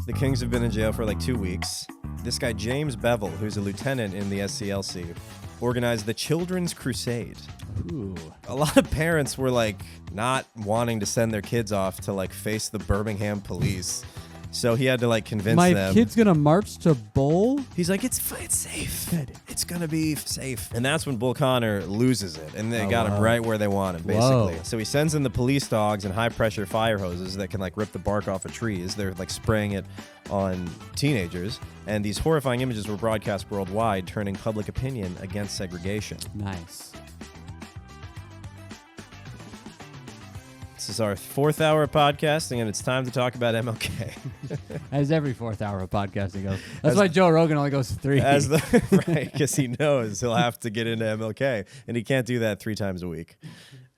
The Kings have been in jail for like 2 weeks. This guy, James Bevel, who's a lieutenant in the SCLC, organized the Children's Crusade. Ooh. A lot of parents were like not wanting to send their kids off to like face the Birmingham police. So he had to like convince them. My kid's gonna march to Bull? He's like, it's safe. Good. It's gonna be safe. And that's when Bull Connor loses it, and they got him right where they want him, basically. Whoa. So he sends in the police dogs and high-pressure fire hoses that can like rip the bark off of trees. They're like spraying it on teenagers, and these horrifying images were broadcast worldwide, turning public opinion against segregation. Nice. This is our 4th hour of podcasting, and it's time to talk about MLK. As every 4th hour of podcasting goes. That's why Joe Rogan only goes 3. Right, because he knows he'll have to get into MLK, and he can't do that 3 times a week.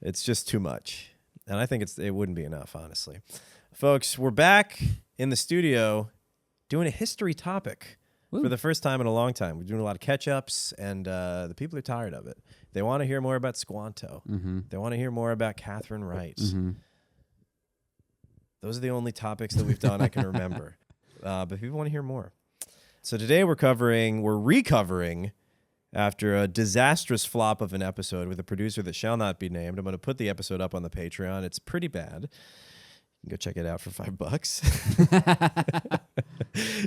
It's just too much. And I think it wouldn't be enough, honestly. Folks, we're back in the studio doing a history topic. Woo. For the first time in a long time. We're doing a lot of catch-ups, and the people are tired of it. They want to hear more about Squanto. Mm-hmm. They want to hear more about Catherine Wright. Mm-hmm. Those are the only topics that we've done I can remember. But people want to hear more. So today we're recovering after a disastrous flop of an episode with a producer that shall not be named. I'm going to put the episode up on the Patreon. It's pretty bad. You can go check it out for $5.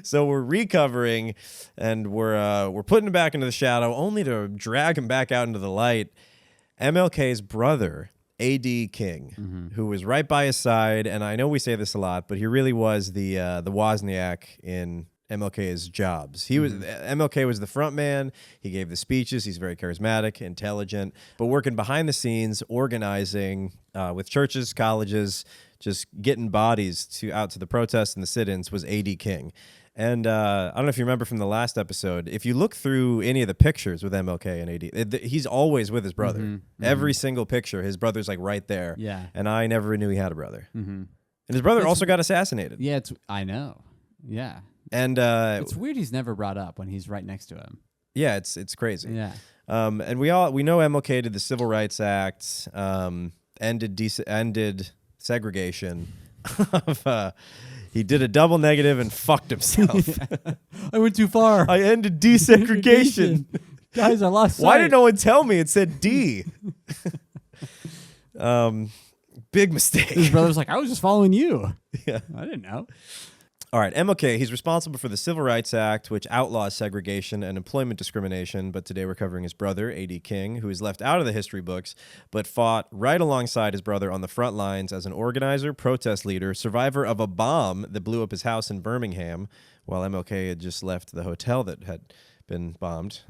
So we're recovering, and we're putting him back into the shadow, only to drag him back out into the light. MLK's brother, A.D. King, who was right by his side, and I know we say this a lot, but he really was the Wozniak in MLK's jobs. MLK was the front man. He gave the speeches. He's very charismatic, intelligent, but working behind the scenes, organizing with churches, colleges, just getting bodies out to the protests and the sit-ins was A.D. King. And I don't know if you remember from the last episode, if you look through any of the pictures with MLK and A.D., he's always with his brother. Mm-hmm. Every single picture, his brother's like right there. Yeah. And I never knew he had a brother. Mm-hmm. And his brother also got assassinated. Yeah, I know. Yeah. And it's weird he's never brought up when he's right next to him. Yeah, it's crazy. Yeah. And we know MLK did the Civil Rights Act, ended segregation. He did a double negative and fucked himself. I went too far. I ended desegregation. Guys, I lost sight. Why did no one tell me it said D? Big mistake. His brother's like, I was just following you. Yeah. I didn't know. All right, MLK, he's responsible for the Civil Rights Act, which outlaws segregation and employment discrimination, but today we're covering his brother, A.D. King, who is left out of the history books, but fought right alongside his brother on the front lines as an organizer, protest leader, survivor of a bomb that blew up his house in Birmingham, while MLK had just left the hotel that had been bombed.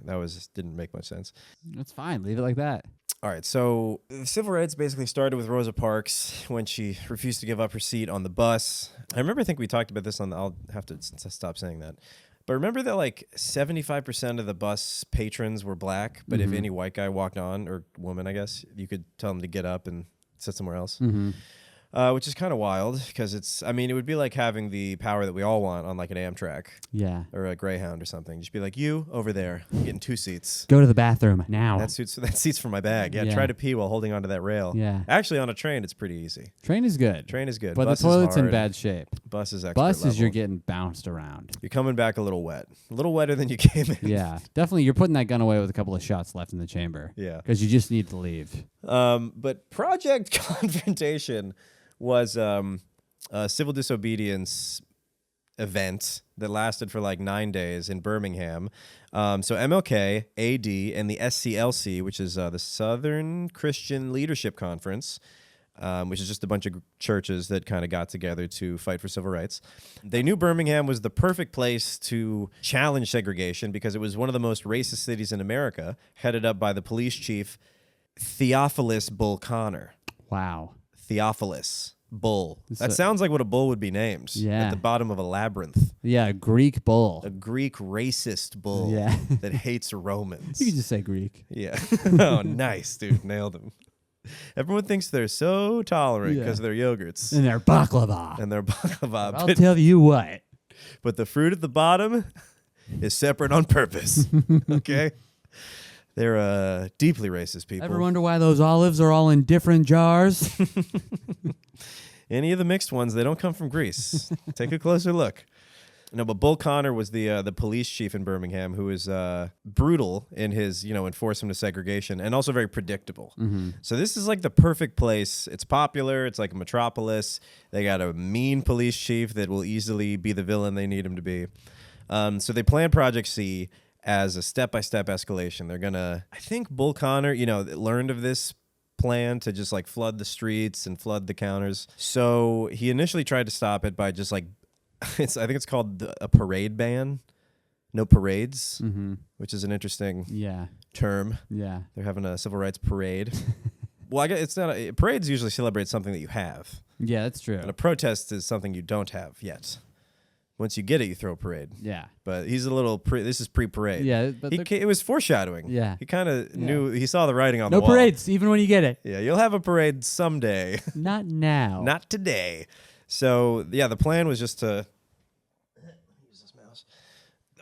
Didn't make much sense. That's fine. Leave it like that. All right, so the civil rights basically started with Rosa Parks when she refused to give up her seat on the bus. I think we talked about this I'll have to stop saying that. But remember that like 75% of the bus patrons were black, but if any white guy walked on, or woman, I guess, you could tell them to get up and sit somewhere else. Which is kind of wild because it would be like having the power that we all want on like an Amtrak. Yeah. Or a Greyhound or something. Just be like, you over there, I'm getting 2 seats. Go to the bathroom now. That seat's for my bag. Yeah, try to pee while holding onto that rail. Yeah. Actually, on a train, it's pretty easy. Train is good. But Bus the toilet's is in hard. bad shape. Bus is expert Bus is level. you're getting bounced around. You're coming back a little wet. A little wetter than you came in. Yeah. Definitely, you're putting that gun away with a couple of shots left in the chamber. Yeah. Because you just need to leave. But Project Confrontation was a civil disobedience event that lasted for like 9 days in Birmingham. So MLK, AD, and the SCLC, which is the Southern Christian Leadership Conference, which is just a bunch of churches that kind of got together to fight for civil rights. They knew Birmingham was the perfect place to challenge segregation because it was one of the most racist cities in America, headed up by the police chief, Theophilus Bull Connor. Wow. Theophilus Bull. That sounds like what a bull would be named. Yeah. At the bottom of a labyrinth. Yeah, Greek bull. A Greek racist bull that hates Romans. You can just say Greek. Yeah. Oh, nice, dude. Nailed him. Everyone thinks they're so tolerant because of their yogurts. And their baklava. But I'll tell you what. But the fruit at the bottom is separate on purpose. Okay? They're deeply racist people. Ever wonder why those olives are all in different jars? Any of the mixed ones, they don't come from Greece. Take a closer look. No, but Bull Connor was the police chief in Birmingham who was brutal in his, enforcement of segregation and also very predictable. So this is like the perfect place. It's popular. It's like a metropolis. They got a mean police chief that will easily be the villain they need him to be. So they plan Project C as a step-by-step escalation. They're going to, I think Bull Connor, learned of this plan to just like flood the streets and flood the counters. So he initially tried to stop it by just like, I think it's called a parade ban. No parades, which is an interesting term. Yeah. They're having a civil rights parade. Well, I guess it's not parades usually celebrate something that you have. Yeah, that's true. And a protest is something you don't have yet. Once you get it, you throw a parade. Yeah. But he's a little this is pre-parade. Yeah. But it was foreshadowing. Yeah. He kind of knew, he saw the writing on the wall. No parades, even when you get it. Yeah, you'll have a parade someday. Not now. Not today. So, yeah, the plan was just to... use this mouse.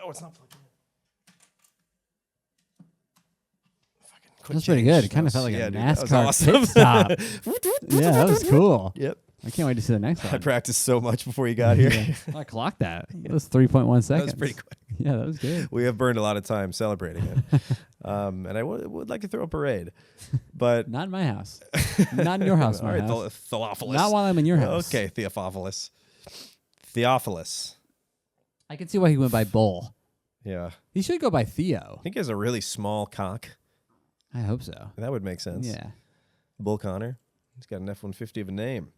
Oh, it's not plugged in. That's pretty good. It kind of felt like a NASCAR pit stop. Yeah, that was cool. Yep. I can't wait to see the next one. I practiced so much before you got here. I clocked that. It was 3.1 seconds. That was pretty quick. Yeah, that was good. We have burned a lot of time celebrating it. And I would like to throw a parade. But not in my house. Not in your house, All right, house. Theophilus. Not while I'm in your house. Okay, Theophilus. Theophilus. I can see why he went by Bull. Yeah. He should go by Theo. I think he has a really small cock. I hope so. That would make sense. Yeah. Bull Connor. He's got an F-150 of a name.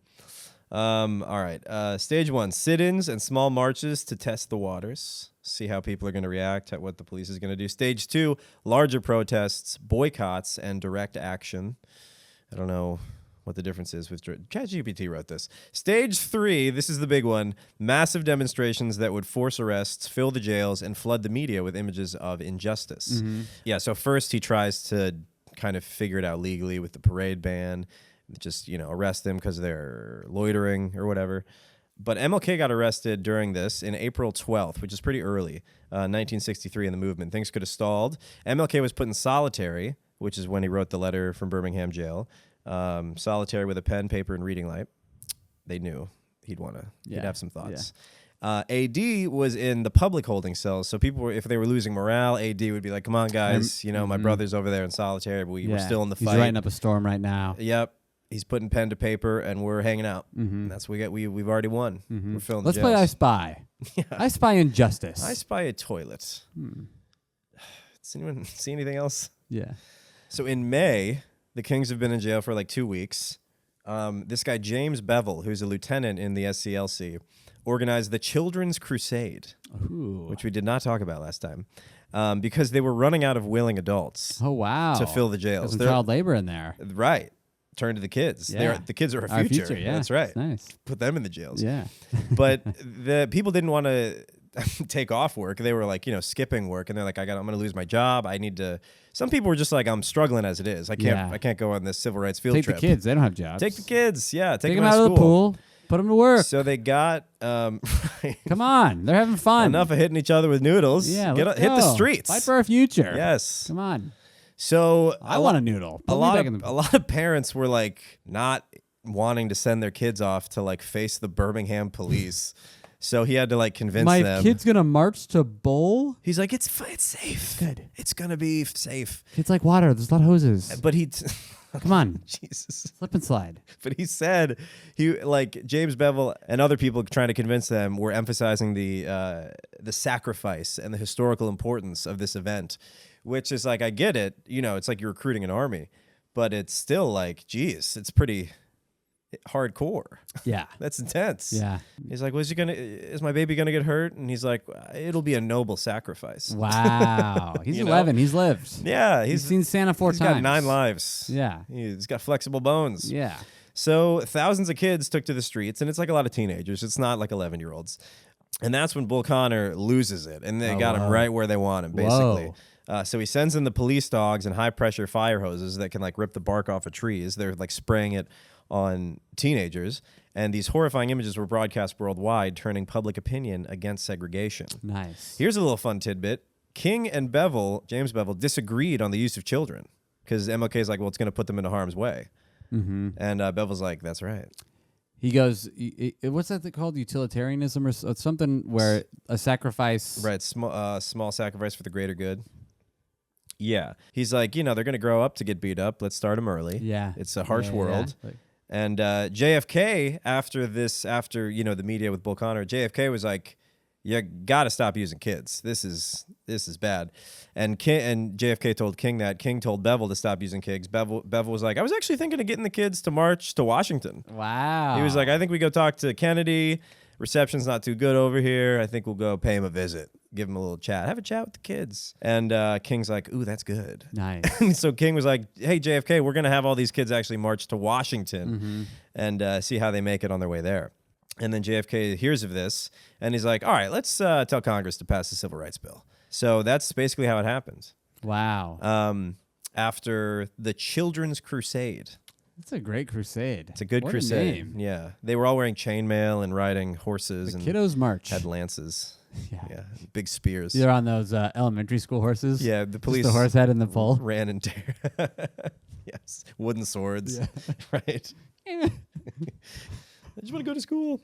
All right. Stage 1, sit-ins and small marches to test the waters. See how people are going to react, at what the police is going to do. Stage 2, larger protests, boycotts, and direct action. I don't know what the difference is with... ChatGPT wrote this. Stage 3, this is the big one, massive demonstrations that would force arrests, fill the jails, and flood the media with images of injustice. Yeah, so first he tries to kind of figure it out legally with the parade ban, just, arrest them because they're loitering or whatever. But MLK got arrested during this in April 12th, which is pretty early, 1963 in the movement. Things could have stalled. MLK was put in solitary, which is when he wrote the letter from Birmingham jail. Solitary with a pen, paper, and reading light. They knew he'd have some thoughts. Yeah. AD was in the public holding cells, so people were, if they were losing morale, AD would be like, "Come on, guys, my brother's over there in solitary, but we're still in the fight." He's writing up a storm right now. Yep. He's putting pen to paper, and we're hanging out. And that's what we get. We've already won. We're filling Let's the play I jails. Spy. Yeah. I Spy Injustice. I spy a toilet. Does anyone see anything else? Yeah. So in May, the Kings have been in jail for like 2 weeks. This guy, James Bevel, who's a lieutenant in the SCLC, organized the Children's Crusade, which we did not talk about last time, because they were running out of willing adults. Oh, wow. To fill the jails. There's some child labor in there. Right. Turn to the kids. Yeah. The kids are Our future. yeah. That's right. That's nice. Put them in the jails. Yeah. But the people didn't want to take off work. They were like, skipping work, and they're like, I'm going to lose my job. I need to. Some people were just like, I'm struggling as it is. I can't go on this civil rights field trip. Take the kids. They don't have jobs. Take the kids. Yeah. Take them out of the pool. Put them to work. So they got. Come on, they're having fun. Enough of hitting each other with noodles. Yeah. Hit the streets. Fight for our future. Yes. Come on. So I want a noodle. A lot of parents were like not wanting to send their kids off to like face the Birmingham police. So he had to like convince them. My kid's gonna march to Bull. He's like, it's safe. Good. It's gonna be safe. Kids like water. There's a lot of hoses. But come on, Jesus, slip and slide. But he said James Bevel and other people trying to convince them were emphasizing the sacrifice and the historical importance of this event, which is like, I get it. It's like you're recruiting an army, but it's still like, geez, it's pretty hardcore. Yeah. That's intense. Yeah. He's like, is my baby gonna get hurt? And he's like, it'll be a noble sacrifice. Wow. He's 11. He's lived. Yeah. He's seen Santa 4 times. He's got 9 lives. Yeah. He's got flexible bones. Yeah. So thousands of kids took to the streets, and it's like a lot of teenagers. It's not like 11-year-olds. And that's when Bull Connor loses it, and they got him right where they want him, basically. So he sends in the police dogs and high-pressure fire hoses that can like rip the bark off of trees. They're like spraying it on teenagers, and these horrifying images were broadcast worldwide, turning public opinion against segregation. Nice. Here's a little fun tidbit. King and Bevel, James Bevel, disagreed on the use of children because MLK is like, well, it's going to put them into harm's way. And Bevel's like, that's right. He goes, what's that called? Utilitarianism or something where a sacrifice. Right. Small sacrifice for the greater good. Yeah. He's like, they're going to grow up to get beat up. Let's start them early. Yeah. It's a harsh world. Yeah. And JFK, after the media with Bull Connor, JFK was like, you got to stop using kids. This is bad. And JFK told King that. King told Bevel to stop using kids. Bevel was like, I was actually thinking of getting the kids to march to Washington. Wow. He was like, I think we go talk to Kennedy. Reception's not too good over here. I think we'll go pay him a visit. Give him a little chat. Have a chat with the kids. And King's like, ooh, that's good. Nice. So King was like, hey, JFK, we're going to have all these kids actually march to Washington and see how they make it on their way there. And then JFK hears of this, and he's like, all right, let's tell Congress to pass the Civil Rights Bill. So that's basically how it happens. Wow. After the Children's Crusade. It's a great crusade. It's a good crusade. A name. Yeah. They were all wearing chainmail and riding horses. And kiddos march. Had lances. Yeah. Big spears. They're on those elementary school horses. Yeah. The police. Just the horse head in the pole. Ran and tear. Yes. Wooden swords. Yeah. Right. I just want to go to school.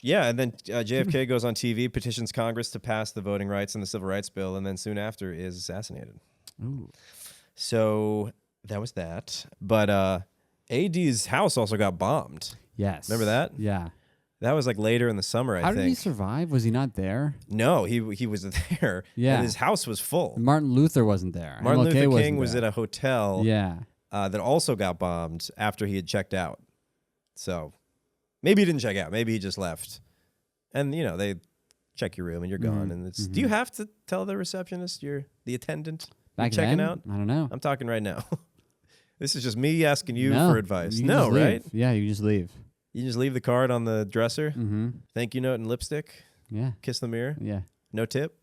Yeah, and then JFK goes on TV, petitions Congress to pass the Voting Rights and the Civil Rights Bill, and then soon after is assassinated. Ooh. So that was that. But AD's house also got bombed. Yes. Remember that? Yeah. That was like later in the summer, I think. How did he survive? Was he not there? No, he was there. Yeah. And his house was full. Martin Luther wasn't there. Martin MLK Luther King was at a hotel yeah. That also got bombed after he had checked out. So maybe he didn't check out. Maybe he just left. And, they check your room and you're gone. And it's, do you have to tell the receptionist you're the attendant Back checking then? out? I don't know. I'm talking right now. This is just me asking you No, for advice. you No, right? Yeah, you just leave. You just leave the card on the dresser. Mm-hmm. Thank you note and lipstick. Yeah. Kiss the mirror. Yeah. No tip.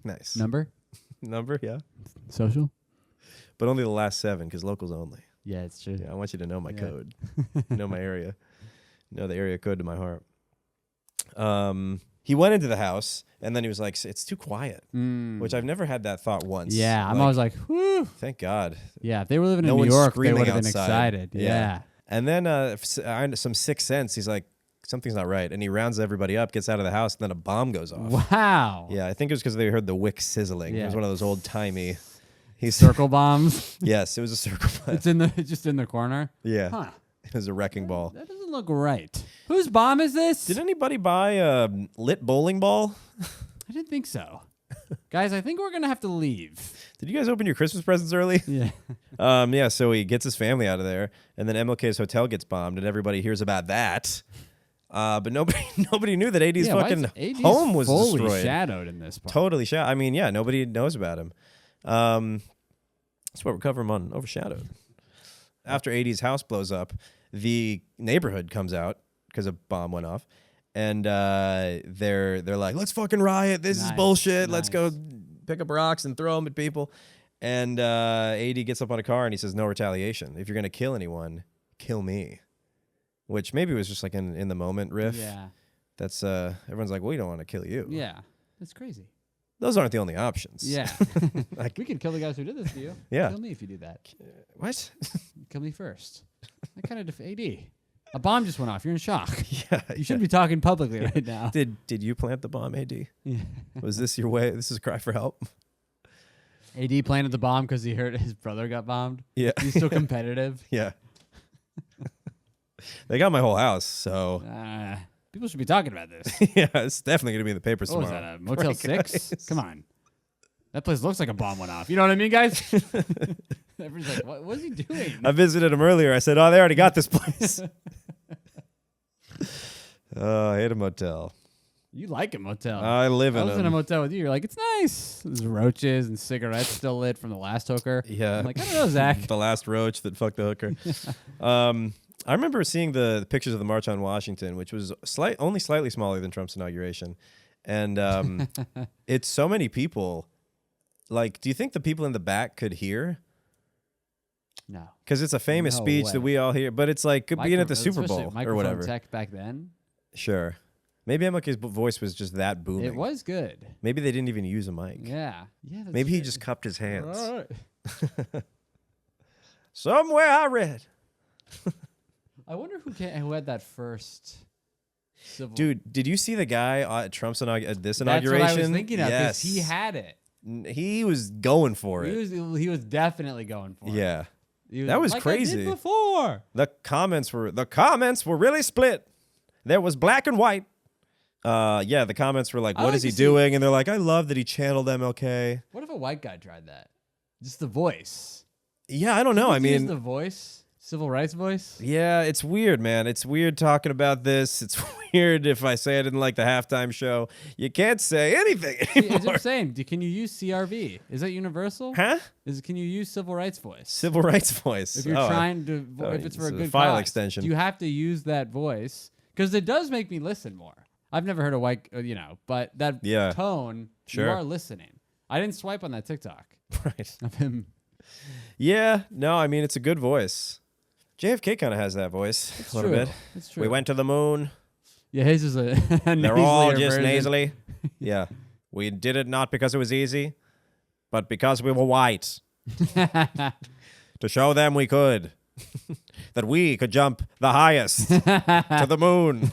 Nice. Number? Number, yeah. Social? But only the last 7 because locals only. Yeah, it's true. Yeah, I want you to know my code. Know my area. Know the area code to my heart. He went into the house, and then he was like, it's too quiet, which I've never had that thought once. Yeah, I'm always like, whew. Thank God. Yeah, if they were living in New York, they would have been excited. Yeah. And then some sixth sense, he's like, something's not right. And he rounds everybody up, gets out of the house, and then a bomb goes off. Wow. Yeah, I think it was because they heard the wick sizzling. Yeah. It was one of those old-timey... Circle bombs? Yes, it was a circle bomb. It's just in the corner? Yeah. Huh. It was a wrecking ball. That doesn't look right. Whose bomb is this? Did anybody buy a lit bowling ball? I didn't think so. Guys, I think we're going to have to leave. Did you guys open your Christmas presents early? Yeah. Yeah, so he gets his family out of there, and then MLK's hotel gets bombed, and everybody hears about that. But nobody knew that AD's fucking home was destroyed. Totally shadowed in this part. Totally shadowed. I mean, yeah, nobody knows about him. That's what we're covering on Overshadowed. After AD's house blows up, the neighborhood comes out because a bomb went off, and they're like, let's fucking riot. This is bullshit. Let's go pick up rocks and throw them at people. And AD gets up on a car and he says, no retaliation. If you're going to kill anyone, kill me. Which maybe was just like in the moment riff. Yeah. That's everyone's like, we don't want to kill you. Yeah. That's crazy. Those aren't the only options. Yeah. Like, we can kill the guys who did this to you. Yeah. Kill me if you do that. What? Kill me first. That kind of AD. A bomb just went off. You're in shock. Yeah. You shouldn't be talking publicly right now. Did you plant the bomb, AD? Yeah. Was this your way? This is a cry for help? AD planted the bomb because he heard his brother got bombed? Yeah. He's so competitive. Yeah. They got my whole house, so... people should be talking about this. Yeah, it's definitely going to be in the papers tomorrow. Was that, a Motel 6? Come on. That place looks like a bomb went off. You know what I mean, guys? Everyone's like, what is he doing? I visited him earlier. I said, oh, they already got this place. I hate a motel. You like a motel. I live in I was in a motel with you. You're like, it's nice. There's roaches and cigarettes still lit from the last hooker. Yeah. I'm like, I don't know, Zach. The last roach that fucked the hooker. I remember seeing the pictures of the March on Washington, which was only slightly smaller than Trump's inauguration. And it's so many people. Like, do you think the people in the back could hear? No. Because it's a famous speech that we all hear. But it's like being at the Super Bowl or whatever. Tech back then? Sure. Maybe MLK's voice was just that booming. It was good. Maybe they didn't even use a mic. Yeah. Yeah. Maybe he just cupped his hands. All right. Somewhere I read. wonder who had that first civil. Dude, did you see the guy at Trump's at this That's inauguration? what I was thinking of. Yes, He had it. He was going for it. He was definitely going for it. Yeah. He That was like crazy. I did before. The comments were really split. There was black and white. Yeah, the comments were like, I "What like is he to see- doing?" And they're like, "I love that he channeled MLK." What if a white guy tried that? Just the voice. Yeah, I don't know. I Use mean, the voice, civil rights voice. yeah, it's weird, man. It's weird talking about this. It's weird if I say I didn't like the halftime show. You can't say anything See, as anymore. I'm saying, can you use CRV? Is that universal? Huh? Can you use civil rights voice? Civil rights voice. If you're trying to, if it's for a it's a good file cause, extension. you have to use that voice because it does make me listen more. I've never heard a white, but that tone, Sure. you are listening. I didn't swipe on that TikTok Right. of him. Yeah. No, I mean, it's a good voice. JFK kind of has that voice a little bit. It's true. We went to the moon. Yeah, his is a They're all just version. nasally. Yeah. We did it not because it was easy, but because we were white. To show them we could. That we could jump the highest to the moon.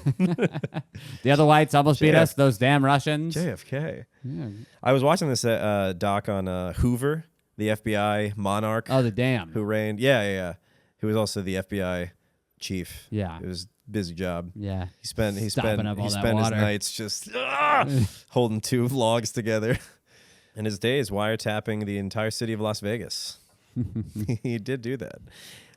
The other whites almost beat JF. us. Those damn Russians. JFK. Yeah. I was watching this doc on Hoover, the FBI monarch Oh, the damn. who reigned. Yeah. Who was also the FBI chief. Yeah. It was a busy job. Yeah. He spent his Stopping up all that his water. nights just holding two logs together, and his days wiretapping the entire city of Las Vegas. He did do that.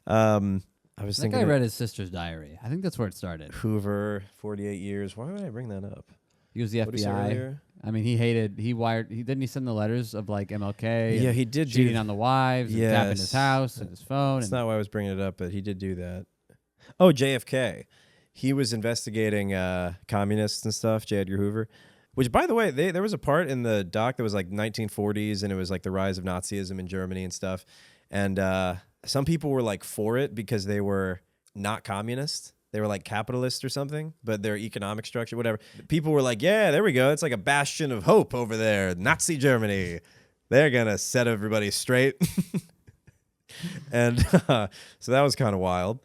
I was I think thinking I read his sister's diary. I think that's where it started. Hoover, 48 years. Why would I bring that up? He was the What did he say FBI. earlier? I mean, didn't he send the letters of like MLK? Yeah, and he did cheating do- on the wives, and tapping his Yes. house and his phone. That's And not why I was bringing it up, but he did do that. Oh, JFK. He was investigating communists and stuff, J. Edgar Hoover. Which, by the way, there was a part in the doc that was like 1940s, and it was like the rise of Nazism in Germany and stuff. And some people were like for it because they were not communist. They were like capitalist or something, but their economic structure, whatever. People were like, yeah, there we go. It's like a bastion of hope over there. Nazi Germany. They're going to set everybody straight. And so that was kind of wild.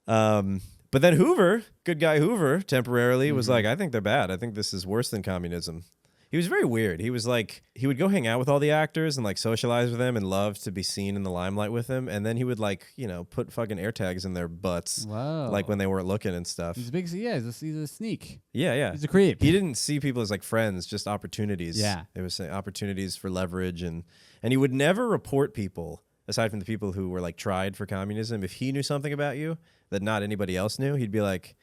But then Hoover, good guy Hoover, temporarily was like, I think they're bad. I think this is worse than communism. He was very weird. He was like, he would go hang out with all the actors and like socialize with them and love to be seen in the limelight with them. And then he would like, put fucking air tags in their butts. Whoa. Like when they weren't looking and stuff. He's a big, he's a sneak. Yeah. He's a creep. He didn't see people as like friends, just opportunities. Yeah. It was opportunities for leverage. And he would never report people, aside from the people who were like tried for communism. If he knew something about you that not anybody else knew, he'd be like,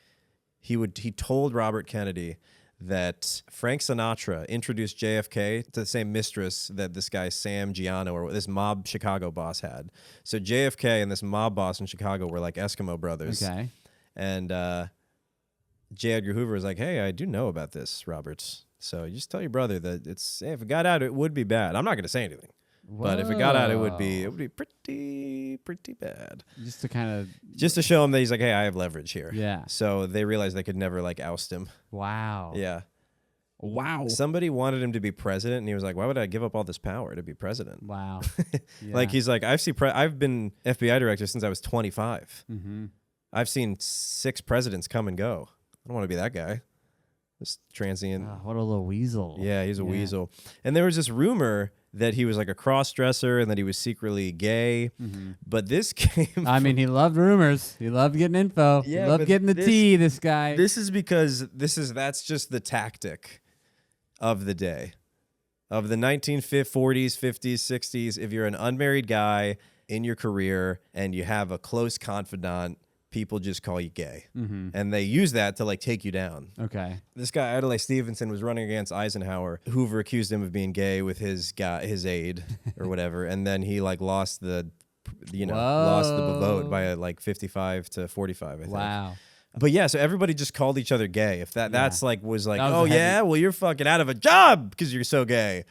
he told Robert Kennedy that Frank Sinatra introduced JFK to the same mistress that this guy Sam Giano or this mob Chicago boss had. So JFK and this mob boss in Chicago were like Eskimo brothers. Okay. And J. Edgar Hoover was like, hey, I do know about this, Roberts. So you just tell your brother that if it got out, it would be bad. I'm not going to say anything. But if it got out, it would be pretty bad. Just to kind of. Just to show him that he's like, hey, I have leverage here. Yeah. So they realized they could never like oust him. Wow. Yeah. Wow. Somebody wanted him to be president, and he was like, why would I give up all this power to be president? Wow. Like, he's like, I've been FBI director since I was 25. Mm-hmm. I've seen 6 presidents come and go. I don't want to be that guy. This transient. Oh, what a little weasel. Yeah, he's a weasel. And there was this rumor that he was like a cross-dresser and that he was secretly gay. Mm-hmm. But this came I mean, he loved rumors. He loved getting info. Yeah, he loved but getting the tea, this guy. This is because that's just the tactic of the day. Of the 1940s, 50s, 60s, if you're an unmarried guy in your career and you have a close confidant, people just call you gay. Mm-hmm. And they use that to like take you down. Okay. This guy, Adlai Stevenson, was running against Eisenhower. Hoover accused him of being gay with his aide or whatever. And then he like lost the vote by like 55 to 45, I think. Wow. But yeah, so everybody just called each other gay. If that's like, was like, That was oh a heavy- yeah, well you're fucking out of a job because you're so gay.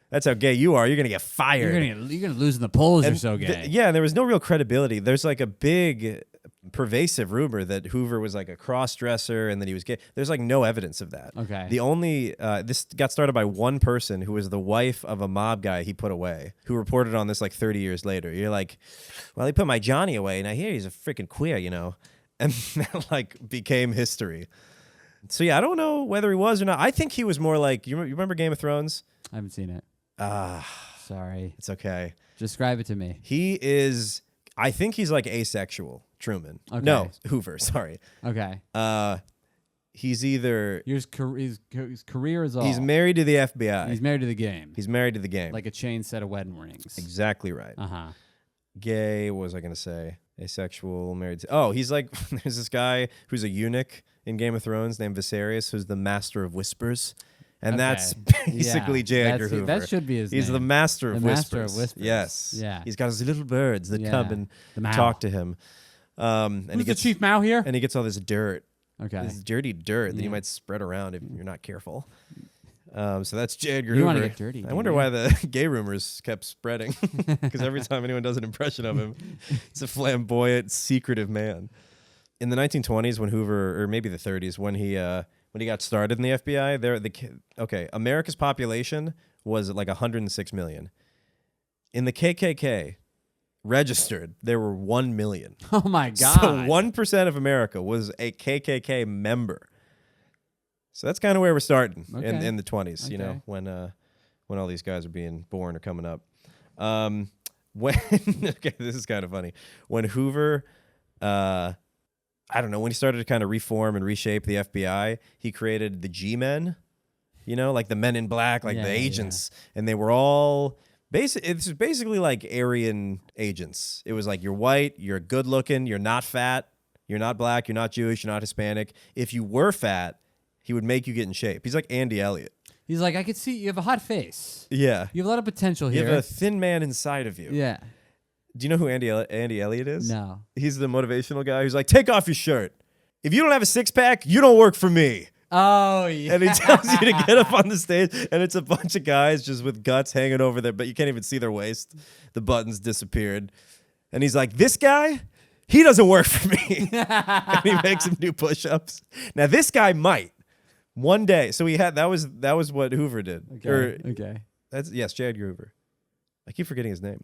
That's how gay you are. You're going to get fired. You're gonna lose in the polls. And You're so gay. yeah, there was no real credibility. There's like a big pervasive rumor that Hoover was like a cross-dresser and that he was gay. There's like no evidence of that. Okay. The only this got started by one person who was the wife of a mob guy he put away, who reported on this like 30 years later. You're like, well, he put my Johnny away, and I hear he's a freaking queer, And that like became history. So yeah, I don't know whether he was or not. I think he was more like, you remember Game of Thrones? I haven't seen it. Sorry. It's okay. Describe it to me. He is, I think he's like asexual, Truman. Okay. No, Hoover, sorry. Okay. He's either... His career is all... He's married to the FBI. He's married to the game. He's married to the game. Like a chain set of wedding rings. Exactly right. Uh-huh. Gay, what was I going to say? Asexual, married to... Oh, he's like... There's this guy who's a eunuch in Game of Thrones named Viserys, who's the master of whispers. And that's basically J. Edgar Hoover. That should be his name. He's the master of whispers. Master of whispers. Yes. Yeah. He's got his little birds that come and talk to him. And Who's the chief Mao here? And he gets all this dirt. Okay. This dirty dirt that you might spread around if you're not careful. So that's J. Edgar Hoover. You want to get dirty. I wonder why the gay rumors kept spreading. Because every time anyone does an impression of him, it's a flamboyant, secretive man. In the 1920s, when Hoover, or maybe the 30s, when he got started in the FBI, America's population was like 106 million. In the KKK, registered, there were 1 million. Oh my God. So 1% of America was a KKK member. So that's kind of where we're starting in the 20s, you know, when all these guys are being born or coming up. This is kind of funny. When Hoover, I don't know, when he started to kind of reform and reshape the FBI, he created the G-Men, you know, like the Men in Black, like the agents, and they were all... It's basically like Aryan agents. It was like, you're white, you're good looking, you're not fat, you're not black, you're not Jewish, you're not Hispanic. If you were fat, he would make you get in shape. He's like Andy Elliott. He's like, I could see you have a hot face. Yeah. You have a lot of potential here. You have a thin man inside of you. Yeah. Do you know who Andy Elliott is? No. He's the motivational guy who's like, take off your shirt. If you don't have a six-pack, you don't work for me. Oh, yeah. And he tells you to get up on the stage, and it's a bunch of guys just with guts hanging over there, but you can't even see their waist. The buttons disappeared. And he's like, this guy, he doesn't work for me. And he makes him do push-ups. Now, this guy might. One day. So that was what Hoover did. Okay. Yes, J. Edgar Hoover. I keep forgetting his name.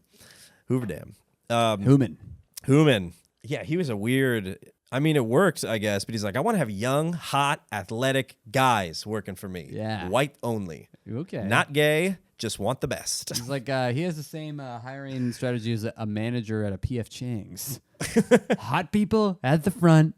Hoover Dam. Hooman. Yeah, he was a weird... I mean, it works, I guess, but he's like, I want to have young, hot, athletic guys working for me. Yeah. White only. Okay. Not gay, just want the best. He's like, he has the same hiring strategy as a manager at a P.F. Chang's. Hot people at the front,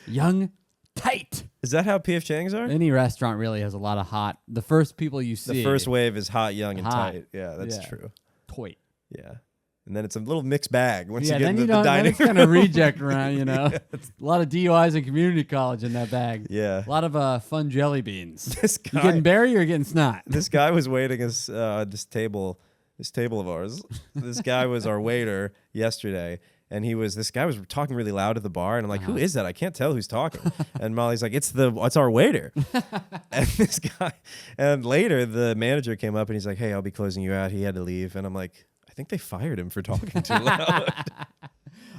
young, tight. Is that how P.F. Chang's are? Any restaurant really has a lot of hot. The first people you see. The first wave is hot, young, and tight. Yeah, that's true. Toit. Yeah. And then it's a little mixed bag once you get then into the dining room. It's kind of reject around, you know. A lot of DUIs in community college in that bag. Yeah. A lot of fun jelly beans. This guy, you getting berry or getting snot? This guy was waiting us this table of ours. This guy was our waiter yesterday. And this guy was talking really loud at the bar, and I'm like, who is that? I can't tell who's talking. And Molly's like, it's our waiter. And this guy, and later the manager came up and he's like, hey, I'll be closing you out. He had to leave. And I'm like, I think they fired him for talking too loud.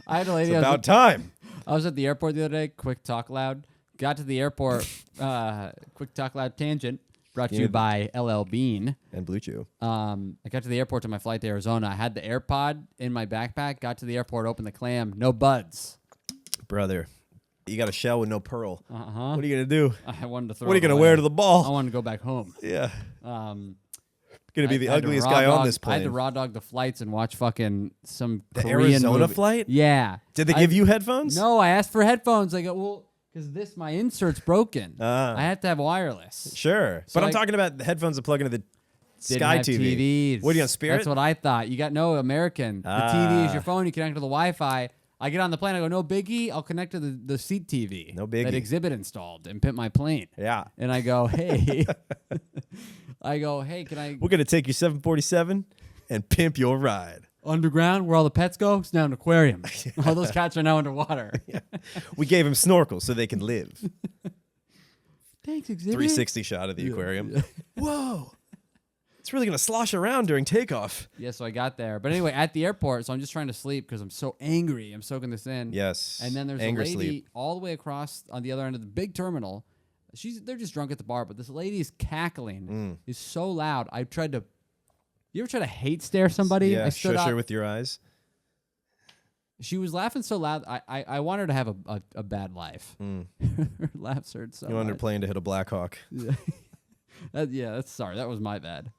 I had a lady. It's about time. I was at the airport the other day. Quick talk loud. Got to the airport. Quick talk loud tangent. Brought to you by LL Bean and Blue Chew. I got to the airport to my flight to Arizona. I had the AirPod in my backpack. Got to the airport, opened the clam, no buds. Brother, you got a shell with no pearl. What are you gonna do? I wanted to throw. What are you gonna wear to the ball? I wanted to go back home. Yeah. Gonna be the ugliest guy on this plane. I had to raw dog the flights and watch fucking some the Korean Arizona movie. Flight. Yeah. Did they give you headphones? No, I asked for headphones. I go, well, because my insert's broken. I have to have wireless. Sure, so but I'm talking about the headphones that plug into the Sky TV. TVs. What are you on, Spirit? That's what I thought. You got no American. The TV is your phone. You connect to the Wi-Fi. I get on the plane. I go, no biggie. I'll connect to the seat TV. No biggie. That Exhibit installed and pimp my plane. Yeah. And I go, hey. Can I? We're gonna take your 747 and pimp your ride. Underground, where all the pets go, it's now an aquarium. All those cats are now underwater. Yeah. We gave them snorkels so they can live. Thanks, Exhibit. 360 shot of the aquarium. Whoa. It's really going to slosh around during takeoff. Yeah, so I got there. But anyway, at the airport, so I'm just trying to sleep because I'm so angry. I'm soaking this in. Yes. And then there's a lady all the way across on the other end of the big terminal. They're just drunk at the bar, but this lady is cackling. Is so loud. I tried to... You ever try to hate stare somebody? Yeah, I stood shush up. her with your eyes. She was laughing so loud. I want her to have a bad life. Her laughs hurt so You want her much. plane to hit a Black Hawk. Yeah, that's sorry. That was my bad.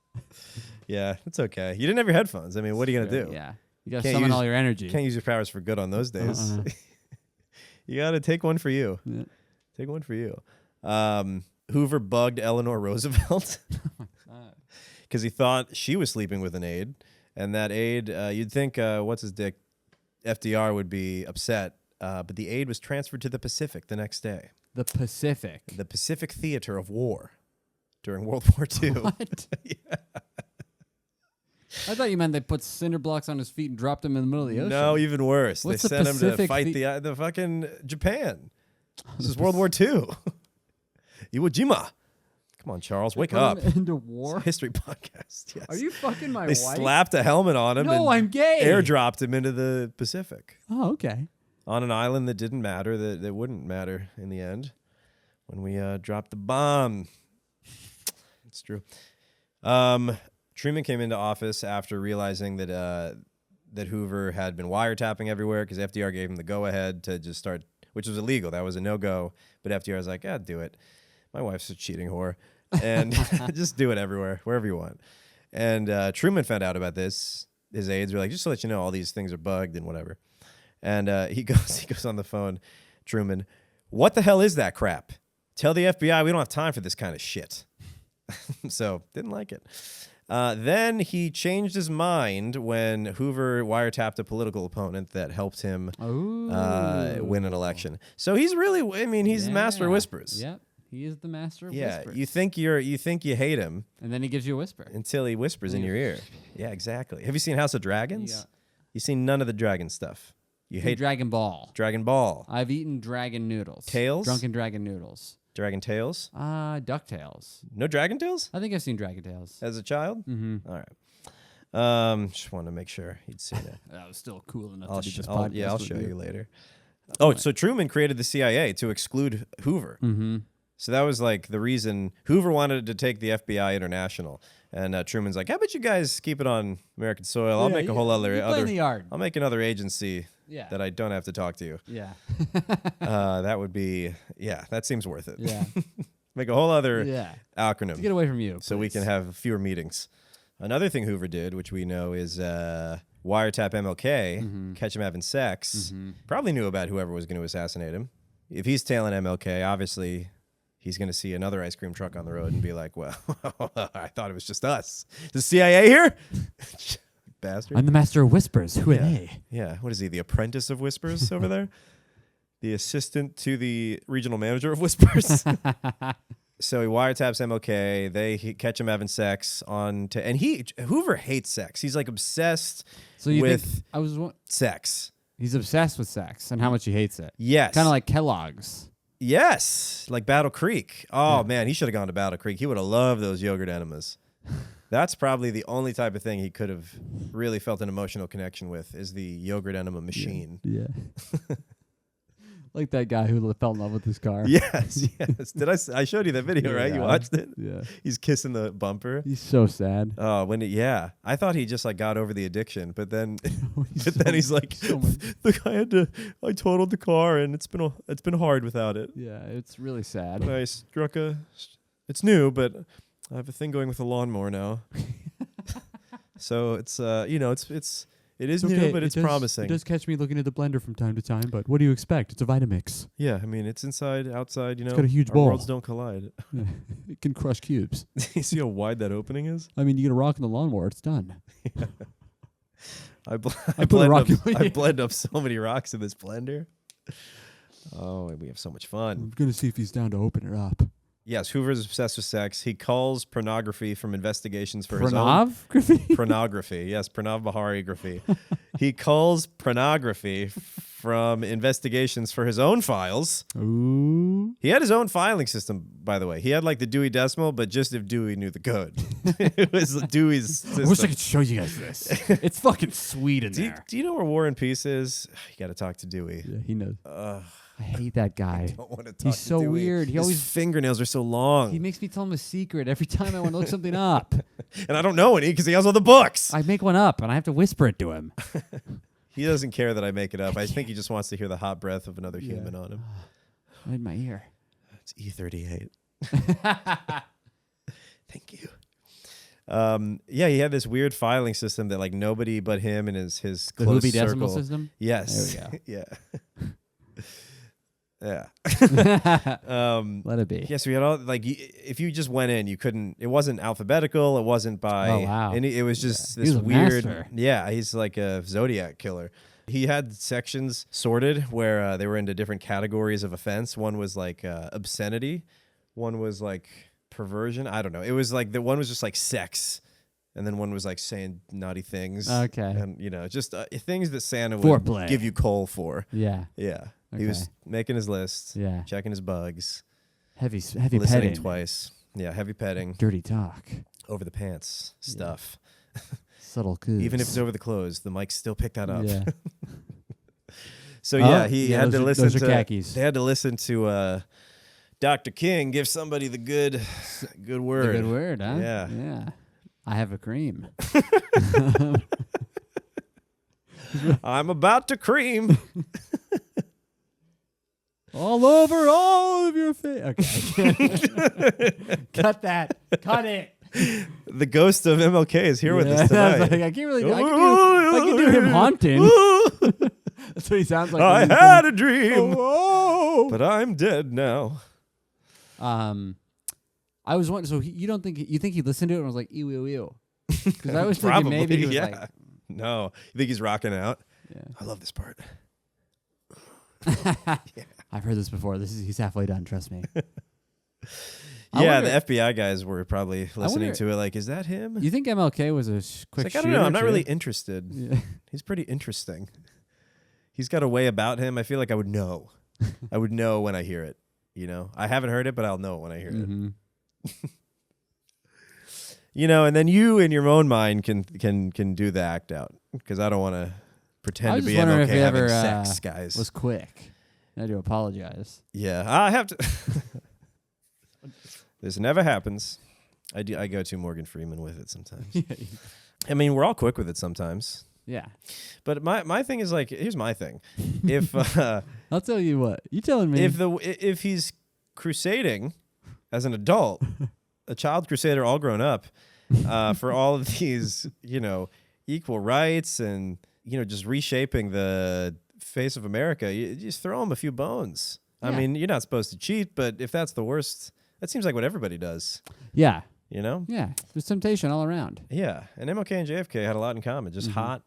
Yeah, it's okay. You didn't have your headphones. I mean, what are you going to do? Yeah. You got to summon all your energy. Can't use your powers for good on those days. You got to take one for you. Yeah. Take one for you. Hoover bugged Eleanor Roosevelt because he thought she was sleeping with an aide. And that aide, you'd think, what's his dick, FDR would be upset. But the aide was transferred to the Pacific the next day. The Pacific. The Pacific theater of war during World War II. What? Yeah. I thought you meant they put cinder blocks on his feet and dropped him in the middle of the ocean. No, even worse. What's they the sent him to Pacific fight the fucking Japan. This is World War II. Iwo Jima. Come on, Charles, wake up. Into war? It's a history podcast. Yes. Are you fucking my They wife? slapped a helmet on him. No, and I'm gay. Airdropped him into the Pacific Oh, okay. on an island that didn't matter, that wouldn't matter in the end when we dropped the bomb. It's true. Truman came into office after realizing that that Hoover had been wiretapping everywhere because FDR gave him the go-ahead to just start, which was illegal. That was a no-go. But FDR was like, do it. My wife's a cheating whore. And just do it everywhere, wherever you want. And Truman found out about this. His aides were like, just to let you know, all these things are bugged and whatever. And he goes on the phone, Truman, what the hell is that crap? Tell the FBI we don't have time for this kind of shit. So, didn't like it. Then he changed his mind when Hoover wiretapped a political opponent that helped him win an election. So he's really, I mean, he's the master of whispers. Yep, he is the master of Yeah, whispers. you think you hate him, and then he gives you a whisper. until he whispers in your ear. Yeah, exactly. Have you seen House of Dragons? Yeah. You've seen none of the dragon stuff. You hate Dragon Ball. Dragon Ball. I've eaten dragon noodles. Tails? Drunken dragon noodles. Dragon Tales? DuckTales. No Dragon Tales? I think I've seen Dragon Tales. As a child? Mm-hmm. All right. Just wanted to make sure you'd seen it. That was still cool enough I'll to do this I'll podcast show with you later. Oh, so Truman created the CIA to exclude Hoover. Mm-hmm. So that was like the reason Hoover wanted to take the FBI international, and Truman's like, "How about you guys keep it on American soil? I'll make a whole other play in the yard. I'll make another agency Yeah. that I don't have to talk to you." Yeah. That would be that seems worth it. Yeah. Make a whole other Yeah. acronym To get away from you. so we can have fewer meetings. Another thing Hoover did, which we know, is wiretap MLK, catch him having sex. Probably knew about whoever was going to assassinate him. If he's tailing MLK, obviously he's going to see another ice cream truck on the road and be like, well, I thought it was just us. Is the CIA here? Bastard. I'm the master of whispers. Who are they? Yeah. What is he, the apprentice of Whispers over there? The assistant to the regional manager of Whispers? So he wiretaps MLK. They catch him having sex Hoover hates sex. He's like obsessed So you with think I was sex. he's obsessed with sex and how much he hates it. Yes. Kind of like Kellogg's. Yes. Like Battle Creek. Oh, man, he should have gone to Battle Creek. He would have loved those yogurt enemas. That's probably the only type of thing he could have really felt an emotional connection with is the yogurt enema machine. Yeah. Like that guy who fell in love with his car. Yes, yes. I showed you that video, right? You Yeah. watched it? Yeah. He's kissing the bumper. He's so sad. Oh, I thought he just like got over the addiction, but then he's like, much- look, I totaled the car and it's been hard without it. Yeah, it's really sad. And I struck it's new, but I have a thing going with a lawnmower now. So it's it is new, but it's promising. It does catch me looking at the blender from time to time, but what do you expect? It's a Vitamix. Yeah, I mean it's inside, outside. It's got a huge our bowl. worlds don't collide. It can crush cubes. You see how wide that opening is? I mean, you get a rock in the lawnmower, it's done. I put a rock in- blend up so many rocks in this blender. Oh, we have so much fun. I'm going to see if he's down to open it up. Yes, Hoover's obsessed with sex. He calls pornography from investigations for his own... Pornography? Pornography. Yes, Pranav Bahari-graphy. He calls pornography from investigations for his own files. Ooh. He had his own filing system, by the way. He had like the Dewey Decimal, but just if Dewey knew the code. It was Dewey's system. I wish I could show you guys this. It's fucking sweet in there. Do you know where War and Peace is? You got to talk to Dewey. Yeah, he knows. I hate that guy. Don't want to talk He's to so Dewey. weird. His fingernails are so long. He makes me tell him a secret every time I want to look something up. And I don't know any because he has all the books. I make one up and I have to whisper it to him. He doesn't care that I make it up. I think he just wants to hear the hot breath of another human on him. Right in my ear. It's E38. Thank you. Yeah, he had this weird filing system that like nobody but him and his The close Hoobie circle. decimal system? Yes. There we yeah. Yeah. Let it be. Yeah, so we had all like if you just went in, you couldn't. It wasn't alphabetical. It wasn't by. Oh, wow. And it was just He this was a weird. master. Yeah, he's like a Zodiac killer. He had sections sorted where they were into different categories of offense. One was like obscenity. One was like perversion. I don't know. It was like the one was just like sex. And then one was like saying naughty things. Okay. And, you know, just things that Santa would Foreplay. give you coal for. Yeah. Yeah. Okay. He was making his list. Yeah. Checking his bugs. Heavy Listening petting. twice. Yeah. Heavy petting. Dirty talk. Over the pants stuff. Subtle coos. Even if it's over the clothes, the mics still pick that up. Yeah. So yeah, he had to listen those to are khakis. They had to listen to Dr. King give somebody the good word. The good word, huh? Yeah. Yeah. I have a cream. I'm about to cream. All over all of your face. Okay. Cut that. Cut it. The ghost of MLK is here with us I was tonight. like, I can't really. I can do him haunting. That's what he sounds like. I had a dream, Oh, but I'm dead now. I was wondering. So you don't think you think he listened to it and was like ew ew ew? Because I was thinking Probably, maybe he was yeah. like, No, you think he's rocking out? yeah. I love this part. I've heard this before. He's halfway done. Trust me. Yeah, wonder- the FBI guys were probably listening wonder- to it. Like, is that him? You think MLK was a quick It's like, I shooter? don't know. I'm not too? really interested. Yeah. He's pretty interesting. He's got a way about him. I feel like I would know. I would know when I hear it. You know, I haven't heard it, but I'll know it when I hear Mm-hmm. it. You know, and then you in your own mind can do the act out because I don't want to pretend I to was be just wondering MLK if he having ever sex, guys. was quick. I had to apologize. Yeah, I have to. This never happens. I go to Morgan Freeman with it sometimes. I mean, we're all quick with it sometimes. Yeah. But my thing is like, here's my thing. If I'll tell you what. You telling me? if he's crusading as an adult, a child crusader all grown up, for all of these, you know, equal rights and, you know, just reshaping the face of America, you just throw him a few bones. Yeah. I mean, you're not supposed to cheat, but if that's the worst, that seems like what everybody does, Yeah. you know? Yeah. There's temptation all around. Yeah. And MLK and JFK had a lot in common, just hot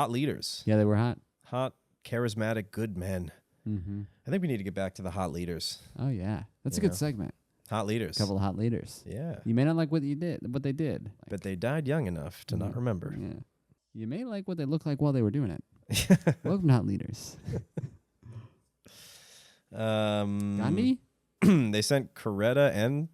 leaders. Yeah, they were hot. Hot, charismatic, good men. Mm-hmm. I think we need to get back to the hot leaders. Oh yeah, that's a You good know? segment. Hot leaders. A couple of hot leaders. Yeah. You may not like what they did, But they died young enough to not remember. Yeah. You may like what they looked like while they were doing it. Welcome to hot leaders. Gandhi? They sent Coretta and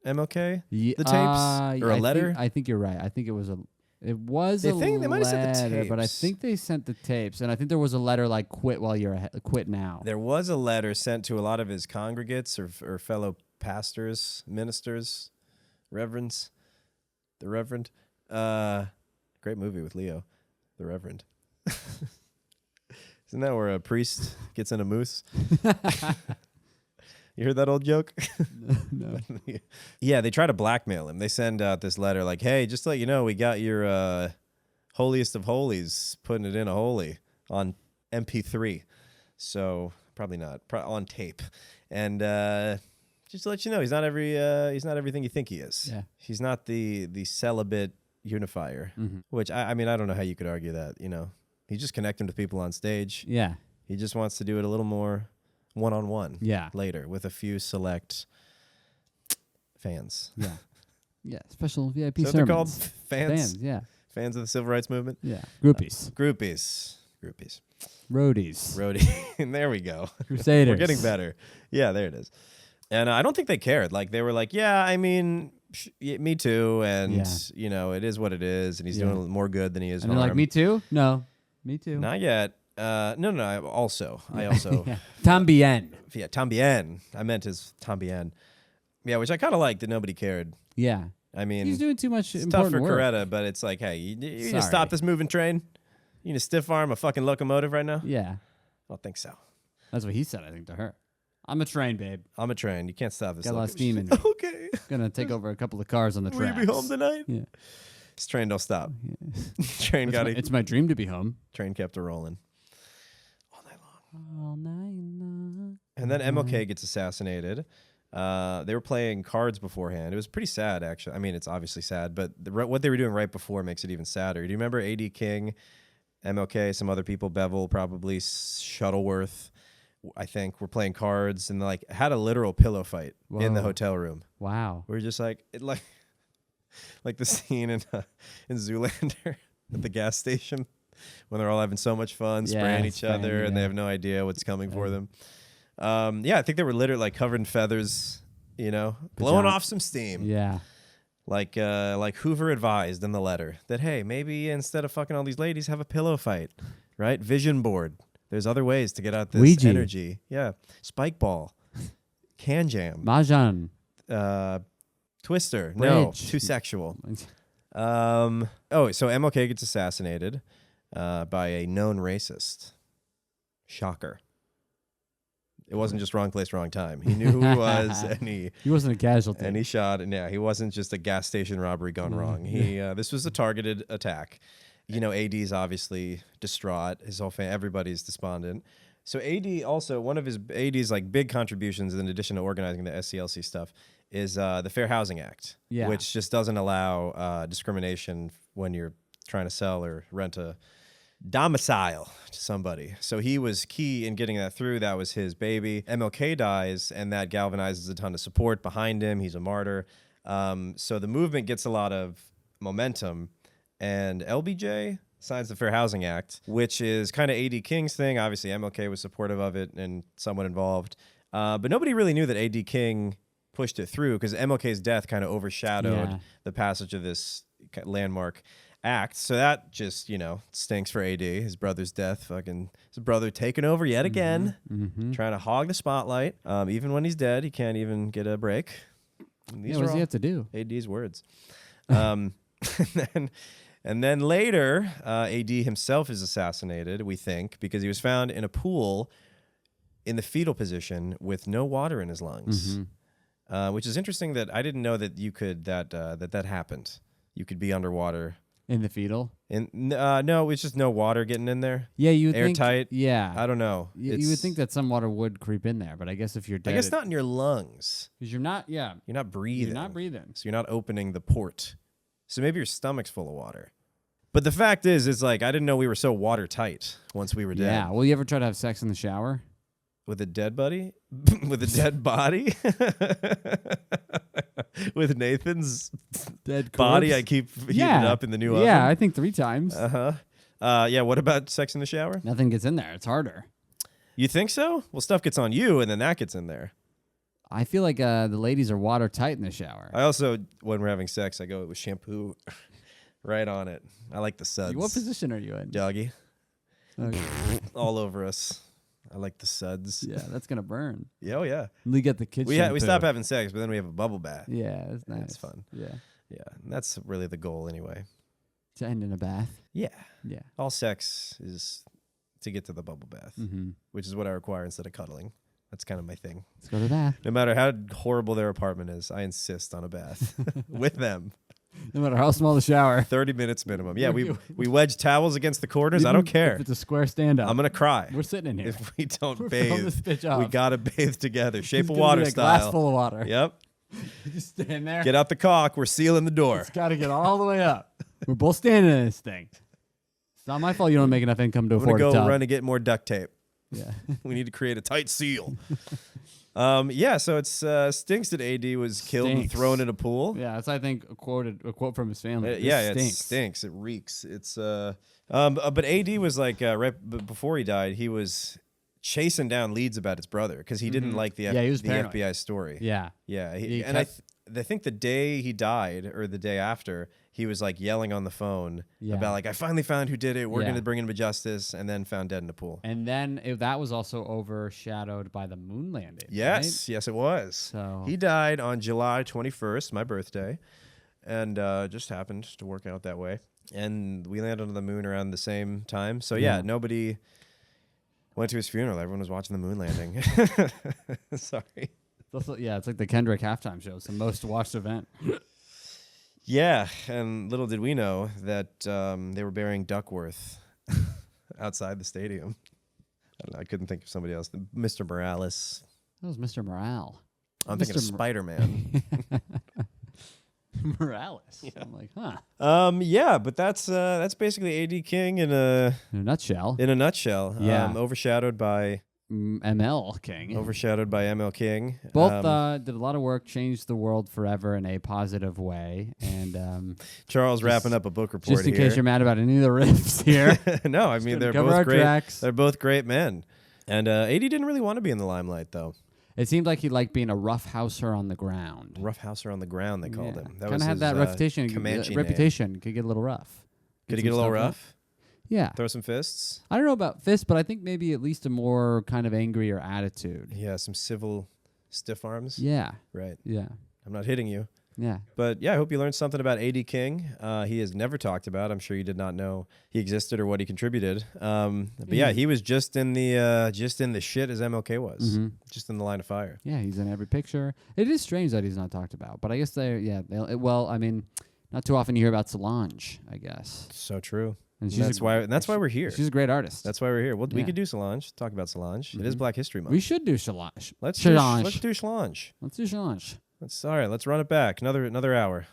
MLK Yeah, the tapes or a letter. I think you're right. I think it was a They might have sent the letter, but I tapes. think they sent the tapes, and I think there was a letter like "quit while you're quit now." There was a letter sent to a lot of his congregates or fellow pastors, ministers, reverends. The Reverend. Great movie with Leo. The Reverend. Isn't that where a priest gets in a moose? You heard that old joke? No. Yeah, they try to blackmail him. They send out this letter like, hey, just to let you know, we got your holiest of holies, putting it in a holy on MP3. So probably not on tape. And just to let you know, he's not everything you think he is. Yeah. He's not the celibate unifier, which I mean, I don't know how you could argue that, you know. He's just connecting with people on stage. Yeah. He just wants to do it a little more one-on-one later with a few select fans. Yeah. Yeah. Special VIP Is that what sermons. they're called? Fans? Yeah. Fans of the civil rights movement? Yeah. Groupies. Groupies. Roadies. Roadie. And there we go. Crusaders. We're getting better. Yeah, there it is. And I don't think they cared. Like, they were like, yeah, I mean, me too. And, you know, it is what it is. And he's doing more good than he is And harm. they're like, me too? No. Me too. Not yet. No. I also. Yeah. Tambien. Yeah, Tambien. I meant his Tambien. Yeah, which I kind of liked that nobody cared. Yeah. I mean, He's doing too much it's important tough for work. Coretta, but it's like, hey, you need to Sorry. stop this moving train. You gonna stiff arm a fucking locomotive right now? Yeah. I don't think so. That's what he said, I think, to her. I'm a train, babe. I'm a train. You can't stop this. Got a lot of steam in me. Okay. Gonna take over a couple of cars on the Will tracks. you be home tonight? Yeah. This train don't stop. Yeah. Train got it. It's my dream to be home. Train kept it rolling all night long. All night long. And then MLK gets assassinated. They were playing cards beforehand. It was pretty sad, actually. I mean, it's obviously sad, but what they were doing right before makes it even sadder. Do you remember AD King, MLK, some other people, Bevel, probably Shuttleworth, I think, were playing cards and like had a literal pillow fight in the Whoa. hotel room. Wow. We're just like like the scene in Zoolander at the gas station when they're all having so much fun, spraying each other, and they have no idea what's coming for them. Yeah, I think they were literally like covered in feathers, blowing off some steam. Yeah. Like Hoover advised in the letter that, hey, maybe instead of fucking all these ladies, have a pillow fight, right? Vision board. There's other ways to get out this Ouija. energy. Yeah. Spike ball. Can jam. Mahjong. Twister. No, Bridge. too sexual. So MLK gets assassinated by a known racist. Shocker. It wasn't just wrong place, wrong time. He knew who he was, and he wasn't a casualty. and he shot. And yeah, he wasn't just a gas station robbery gone wrong. This was a targeted attack. AD's obviously distraught. His whole everybody's despondent. So AD also, one of AD's like big contributions, in addition to organizing the SCLC stuff, is the Fair Housing Act, which just doesn't allow discrimination when you're trying to sell or rent a domicile to somebody. So he was key in getting that through. That was his baby. MLK dies, and that galvanizes a ton of support behind him. He's a martyr. So the movement gets a lot of momentum, and LBJ signs the Fair Housing Act, which is kind of AD King's thing. Obviously, MLK was supportive of it and somewhat involved. But nobody really knew that AD King pushed it through because MLK's death kind of overshadowed the passage of this landmark act. So that just, stinks for AD. His brother's death, his brother taking over yet again, trying to hog the spotlight. Even when he's dead, he can't even get a break. What does he have to do? AD's words. And then later, AD himself is assassinated, we think, because he was found in a pool in the fetal position with no water in his lungs, which is interesting. That I didn't know that you could that happened. You could be underwater in the fetal. No, it's just no water getting in there. Yeah, you would airtight. Think, yeah, I don't know. You would think that some water would creep in there, but I guess if you're dead, I guess not in your lungs because you're not. Yeah, you're not breathing. You're not breathing, so you're not opening the port. So maybe your stomach's full of water. But the fact is, it's like I didn't know we were so watertight once we were dead. Yeah. Well, you ever try to have sex in the shower? With a dead buddy? With a dead body? With Nathan's dead body, corpse? I keep heating it up in the new oven. Yeah, I think 3 times. Yeah, what about sex in the shower? Nothing gets in there. It's harder. You think so? Well, stuff gets on you, and then that gets in there. I feel like the ladies are watertight in the shower. I also, when we're having sex, I go with shampoo right on it. I like the suds. What position are you in? Doggy. Okay. All over us. I like the suds. Yeah, that's gonna burn. Yeah, oh yeah. We get the kids. We stop having sex, but then we have a bubble bath. Yeah, that's nice. It's fun. Yeah, and that's really the goal anyway. To end in a bath. Yeah. Yeah. All sex is to get to the bubble bath, which is what I require instead of cuddling. That's kind of my thing. Let's go to the bath. No matter how horrible their apartment is, I insist on a bath with them. No matter how small the shower. 30 minutes minimum. Yeah, we wedge towels against the corners. I don't care. If it's a square stand-up. I'm going to cry. We're sitting in here. If we don't We're bathe, this bitch off. we got to bathe together. Shape It's of gonna water be a style. glass full of water. Yep. You just stand there. Get out the caulk. We're sealing the door. It's got to get all the way up. We're both standing in this thing. It's not my fault you don't make enough income to afford a go tub. run and get more duct tape. Yeah. We need to create a tight seal. Yeah, so it's stinks that AD was killed and thrown in a pool. Yeah, that's I think a quote from his family. It stinks. It reeks. It's but AD was like right before he died, he was chasing down leads about his brother because he didn't like the FBI story. Yeah, yeah. I think the day he died or the day after, he was like yelling on the phone about like, I finally found who did it. We're going to bring him to justice, and then found dead in a pool. And then that was also overshadowed by the moon landing. Yes, right? yes, it was. So he died on July 21st, my birthday, and just happened to work out that way. and we landed on the moon around the same time. So yeah, nobody went to his funeral. Everyone was watching the moon landing. Sorry. It's also, it's like the Kendrick halftime show. It's the most watched event. Yeah, and little did we know that they were burying Duckworth outside the stadium. I don't know, I couldn't think of somebody else. Mr. Morales. That was Mr. Morale. I'm thinking of Spider-Man. Morales. Yeah. I'm like, huh. Yeah, but that's basically AD King in a nutshell. Yeah. Overshadowed by ML King. Overshadowed by ML King. Both did a lot of work, changed the world forever in a positive way. And Charles wrapping up a book report just in case you're mad about any of the riffs here. No, I mean they're both great. Tracks. They're both great men. And AD didn't really want to be in the limelight though. It seemed like he liked being a roughhouser on the ground. Roughhouser on the ground, they called him. That kind of had that reputation. Reputation could get a little rough. Could he get a little rough? Yeah. Throw some fists? I don't know about fists, but I think maybe at least a more kind of angrier attitude. Yeah, some civil stiff arms. Yeah. Right. Yeah. I'm not hitting you. Yeah. But yeah, I hope you learned something about AD King. He is never talked about. I'm sure you did not know he existed or what he contributed. But yeah, he was just in the shit as MLK was. Just in the line of fire. Yeah, he's in every picture. It is strange that he's not talked about, but I guess I mean, not too often you hear about Solange, I guess. So true. And that's why we're here. She's a great artist. That's why we're here. Well, we could do Solange. Talk about Solange. It is Black History Month. We should do Solange. Let's do Solange. Let's do Solange. All right, let's run it back. Another hour.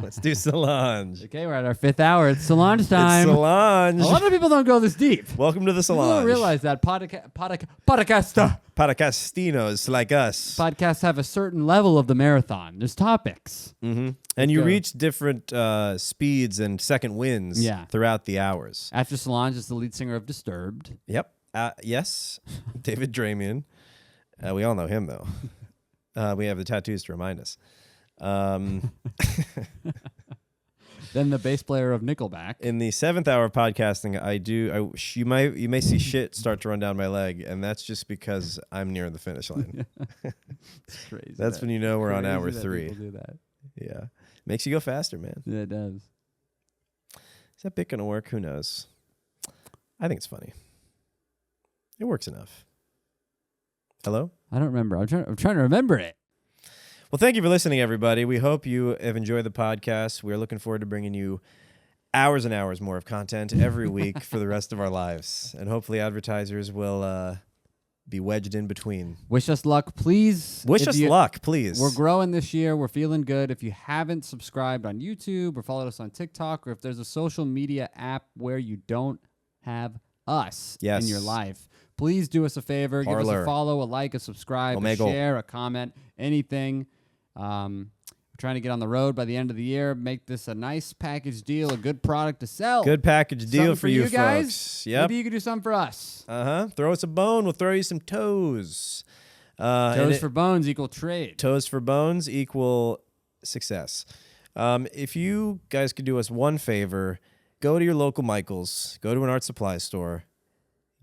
Let's do Solange. Okay, we're at our 5th hour. It's Solange time. It's Solange. A lot of people don't go this deep. Welcome to the Solange. People don't realize that podcastinos like us. Podcasts have a certain level of the marathon. There's topics. And you reach different speeds and second wins throughout the hours. After Solange is the lead singer of Disturbed. Yep. Yes. David Dramian. We all know him, though. We have the tattoos to remind us. Then the bass player of Nickelback. In the 7th hour of podcasting, you may see shit start to run down my leg, and that's just because I'm near the finish line. It's crazy. That's when you know we're on hour 3. People do that. Yeah, makes you go faster, man. Yeah, it does. Is that bit gonna work? Who knows? I think it's funny. It works enough. Hello? I don't remember. I'm trying to remember it. Well, thank you for listening, everybody. We hope you have enjoyed the podcast. We're looking forward to bringing you hours and hours more of content every week for the rest of our lives. And hopefully advertisers will be wedged in between. Wish us luck, please. Wish us luck, please. We're growing this year. We're feeling good. If you haven't subscribed on YouTube or followed us on TikTok, or if there's a social media app where you don't have us in your life, please do us a favor. Give us a follow, a like, a subscribe, a share, a comment, anything. We're trying to get on the road by the end of the year. Make this a nice package deal, a good product to sell. Good package deal for you guys. Folks. Yep. Maybe you could do something for us. Throw us a bone. We'll throw you some toes. Toes for bones equal trade. Toes for bones equal success. If you guys could do us one favor, go to your local Michael's, go to an art supply store,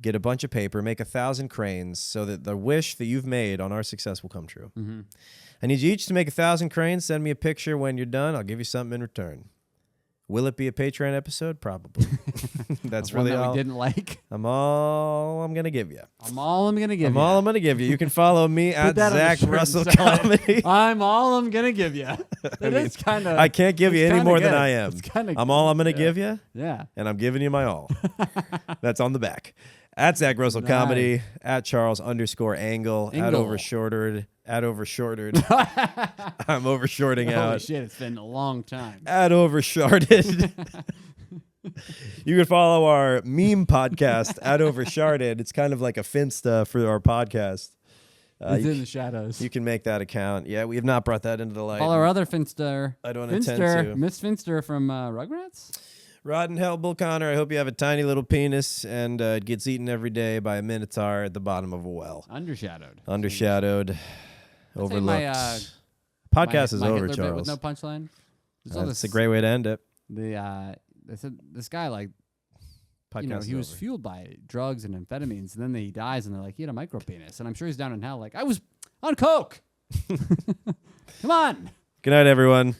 get a bunch of paper, make 1,000 cranes so that the wish that you've made on our success will come true. I need you each to make 1,000 cranes. Send me a picture when you're done. I'll give you something in return. Will it be a Patreon episode? Probably. That's really all. We didn't like. I'm all I'm gonna give you. I'm all I'm gonna give you. I'm all I'm gonna give you. You can follow me at Zach Russell Comedy. I'm all I'm gonna give you. It's kind of. I can't give you any more than I am. It's kind of. I'm all I'm gonna give you. Yeah. And I'm giving you my all. That's on the back. At Zach Russell Comedy. At Charles_Angle. At Overshorted. At Overshorted. I'm overshorting out. Holy shit, it's been a long time. At Oversharded. You can follow our meme podcast at Oversharded. It's kind of like a Finsta for our podcast. It's in the shadows. You can make that account. Yeah, we have not brought that into the light. Follow our other Finster. I don't intend to. Miss Finster from Rugrats. Rod and Hell, Bull Connor, I hope you have a tiny little penis and it gets eaten every day by a minotaur at the bottom of a well. Undershadowed. Overlooked. Podcast is over, Hitler Charles. With no punchline. That's a great way to end it. They said this guy he was fueled by drugs and amphetamines, and then he dies, and they're like, he had a micro penis, and I'm sure he's down in hell like, I was on coke. Come on. Good night, everyone.